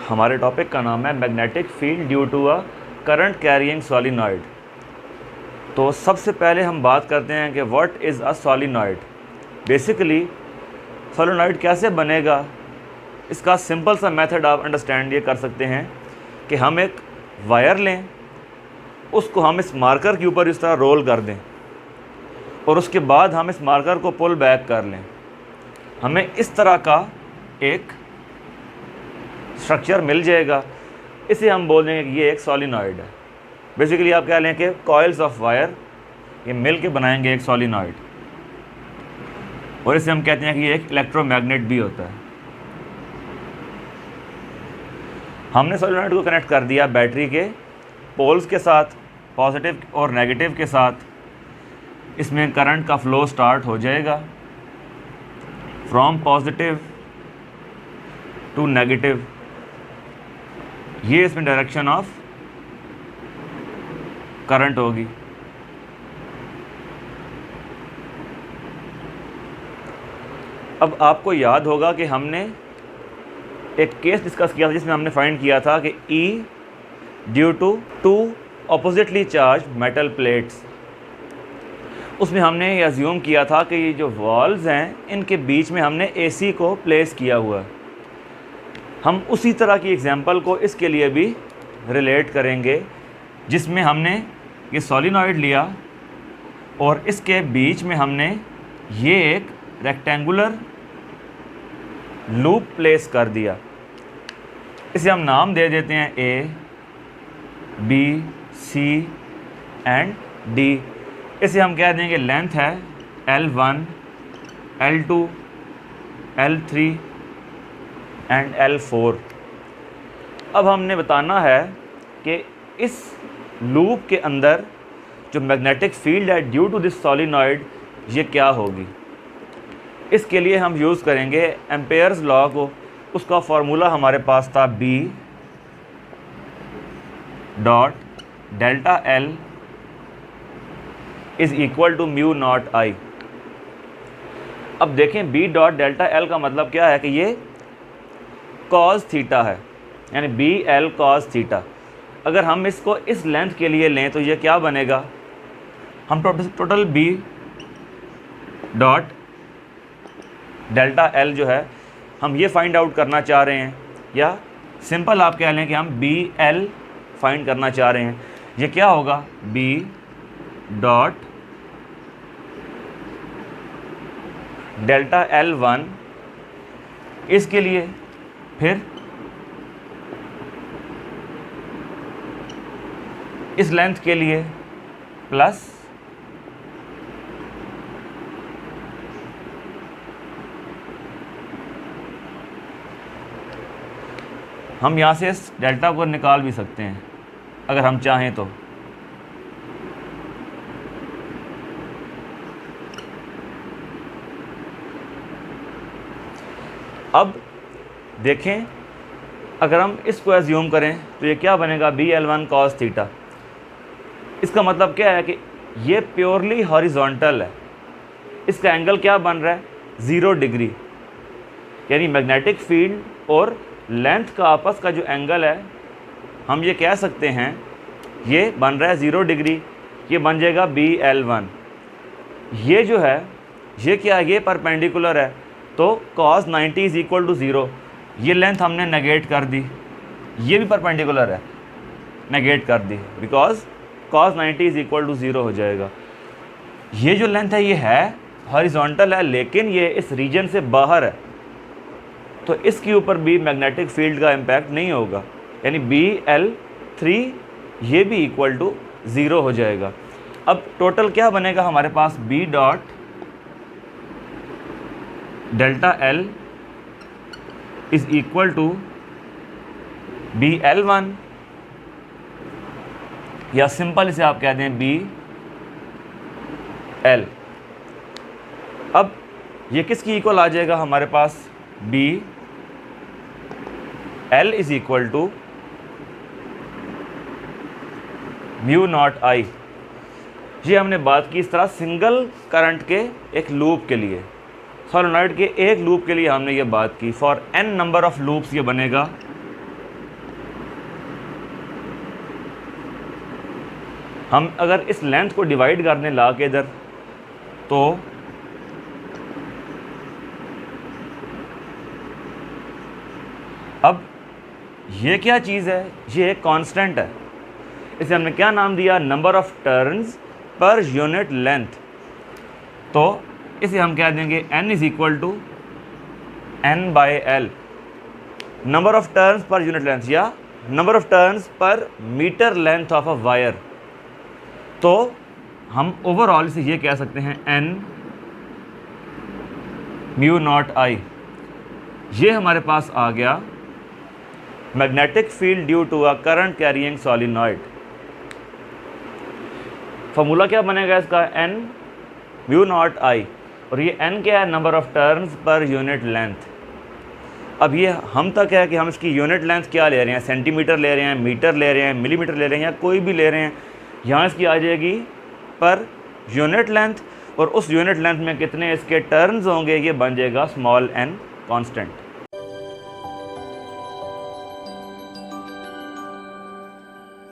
हमारे टॉपिक का नाम है magnetic field due to a current carrying solenoid. तो सबसे पहले हम बात करते हैं कि what is a solenoid. Basically solenoid कैसे बनेगा, इसका सिंपल सा मेथड आप अंडरस्टैंड ये कर सकते हैं कि हम एक वायर लें, उसको हम इस मार्कर के ऊपर इस तरह रोल कर दें और उसके बाद हम इस मार्कर को पुल बैक कर लें। हमें इस तरह का एक स्ट्रक्चर मिल जाएगा। इसे हम बोल देंगे कि ये एक सॉलिनॉइड है। बेसिकली आप कह लें कि कॉइल्स ऑफ वायर ये मिल के बनाएंगे एक सॉलिनॉइड, और इसे हम कहते हैं कि ये एक इलेक्ट्रोमैग्नेट भी होता है। हमने सॉलिनॉइड को कनेक्ट कर दिया बैटरी के पोल्स के साथ, पॉजिटिव और नेगेटिव के साथ। इसमें करंट का फ्लो स्टार्ट हो जाएगा फ्रॉम पॉजिटिव टू नेगेटिव। ये इसमें डायरेक्शन ऑफ करंट होगी। अब आपको याद होगा कि हमने एक केस डिस्कस किया था जिसमें हमने फाइंड किया था कि E due to two oppositely charge metal plates. उसमें हमने ये अज्यूम किया था कि ये जो वॉल्स हैं इनके बीच में हमने AC को प्लेस किया हुआ है। हम उसी तरह की एग्जांपल को इसके लिए भी रिलेट करेंगे, जिसमें हमने ये सॉलिनॉइड लिया और इसके बीच में हमने ये एक रेक्टेंगुलर लूप प्लेस कर दिया। इसे हम नाम दे देते हैं A, B, C and D। इसे हम कह देंगे लेंथ है L1, L2, L3 and L4। अब हमने बताना है कि इस लूप के अंदर जो मैग्नेटिक फील्ड है ड्यू टू दिस सॉलिनॉइड ये क्या होगी। इसके लिए हम यूज़ करेंगे एम्पेयर्स लॉ को। उसका फार्मूला हमारे पास था B dot delta L is equal to mu not I। अब देखें B डॉट डेल्टा L का मतलब क्या है कि ये कॉस थीटा है, यानी BL कॉस थीटा। अगर हम इसको इस लेंथ के लिए लें तो ये क्या बनेगा, हम total B dot delta L जो है हम ये फाइंड आउट करना चाह रहे हैं, या सिंपल आप कह लें कि हम BL फाइंड करना चाह रहे हैं। ये क्या होगा, B डॉट डेल्टा L1 इसके लिए, फिर इस लेंथ के लिए प्लस हम यहाँ से इस डेल्टा को निकाल भी सकते हैं अगर हम चाहें तो। अब देखें, अगर हम इसको एज्यूम करें तो ये क्या बनेगा, BL1 cos थीटा। इसका मतलब क्या है कि ये प्योरली हॉरिजॉन्टल है। इसका एंगल क्या बन रहा है, 0 डिग्री। यानी मैग्नेटिक फील्ड और लेंथ का आपस का जो एंगल है हम ये कह सकते हैं ये बन रहा है 0 डिग्री। ये बन जाएगा BL1। ये जो है ये क्या है, ये परपेंडिकुलर है, तो cos 90 इज़ इक्वल टू 0। ये लेंथ हमने नेगेट कर दी, ये भी परपेंडिकुलर है, नेगेट कर दी, because cos 90 is equal to 0 हो जाएगा। ये जो लेंथ है ये है हॉरिजॉन्टल है, लेकिन ये इस रीजन से बाहर है, तो इसके ऊपर भी मैग्नेटिक फील्ड का इम्पैक्ट नहीं होगा। यानी BL3 ये भी इक्वल टू 0 हो जाएगा। अब टोटल क्या बनेगा हमारे पास, B dot delta L is equal to BL1, या सिंपल इसे आप कह दें BL। अब ये किसकी इक्वल आ जाएगा हमारे पास, BL is equal to mu not I। ये हमने बात की इस तरह सिंगल करंट के एक लूप के लिए, सॉलिनॉइड के एक लूप के लिए हमने ये बात की। For n number of loops ये बनेगा हम अगर इस लेंथ को डिवाइड कर दें ला के इधर, तो अब ये क्या चीज़ है, ये एक कांस्टेंट है। इसे हमने क्या नाम दिया, number of turns per unit length. तो इसे हम कह देंगे n is equal to n by L, number of turns per unit length या number of turns per metre length of a wire. तो हम ओवरऑल इसे ये कह सकते हैं n म्यू नॉट आई। ये हमारे पास आ गया magnetic field due to a current carrying solenoid. Formula क्या बनेगा इसका, n म्यू नॉट आई, और ये n क्या है, number of turns per unit length. अब ये हम तक है कि हम इसकी यूनिट लेंथ क्या ले रहे हैं, सेंटीमीटर ले रहे हैं, मीटर ले रहे हैं, मिलीमीटर ले रहे हैं, या कोई भी ले रहे हैं। यहाँ इसकी आ जाएगी पर यूनिट लेंथ, और उस यूनिट लेंथ में कितने इसके टर्न्स होंगे, ये बन जाएगा स्मॉल n कांस्टेंट।